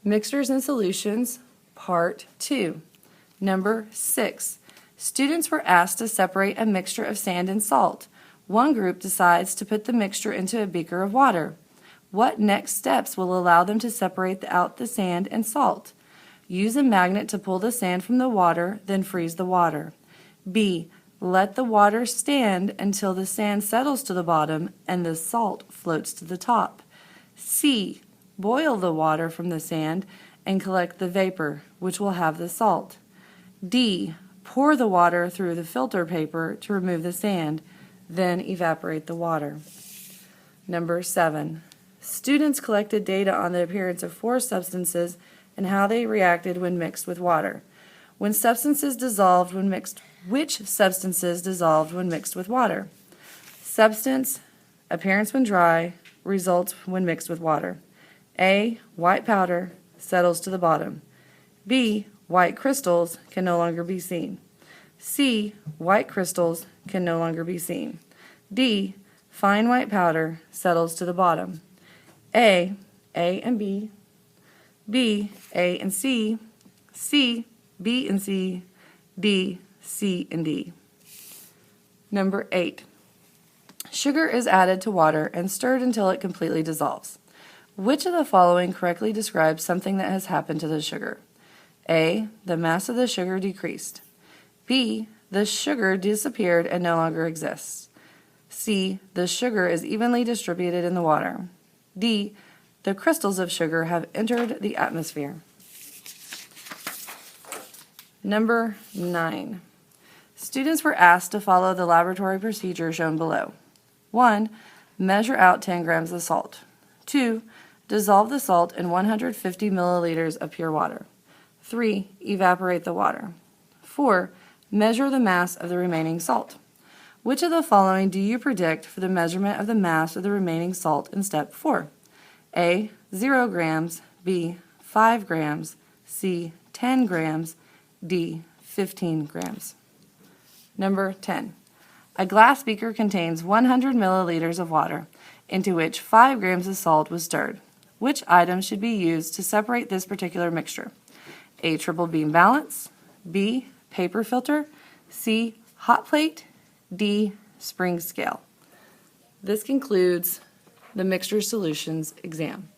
Mixtures and Solutions, Part 2. Number 6. Students were asked to separate a mixture of sand and salt. One group decides to put the mixture into a beaker of water. What next steps will allow them to separate out the sand and salt? Use a magnet to pull the sand from the water, then freeze the water. B. Let the water stand until the sand settles to the bottom and the salt floats to the top. C. Boil the water from the sand and collect the vapor, which will have the salt. D. Pour the water through the filter paper to remove the sand, then evaporate the water. Number 7. Students collected data on the appearance of 4 substances and how they reacted when mixed with water. Which substances dissolved when mixed with water? Substance, appearance when dry, results when mixed with water. A. White powder settles to the bottom. B. White crystals can no longer be seen. C. White crystals can no longer be seen. D. Fine white powder settles to the bottom. A and B. B, A and C. C, B and C. D, C and D. Number 8. Sugar is added to water and stirred until it completely dissolves. Which of the following correctly describes something that has happened to the sugar? A. The mass of the sugar decreased. B. The sugar disappeared and no longer exists. C. The sugar is evenly distributed in the water. D. The crystals of sugar have entered the atmosphere. Number 9. Students were asked to follow the laboratory procedure shown below. 1. Measure out 10 grams of salt. 2. Dissolve the salt in 150 milliliters of pure water. 3. Evaporate the water. 4. Measure the mass of the remaining salt. Which of the following do you predict for the measurement of the mass of the remaining salt in step 4? A. 0 grams. B. 5 grams. C. 10 grams. D. 15 grams. Number 10. A glass beaker contains 100 milliliters of water, into which 5 grams of salt was stirred. Which item should be used to separate this particular mixture? A. Triple beam balance. B. Paper filter. C. Hot plate. D. Spring scale. This concludes the Mixture Solutions exam.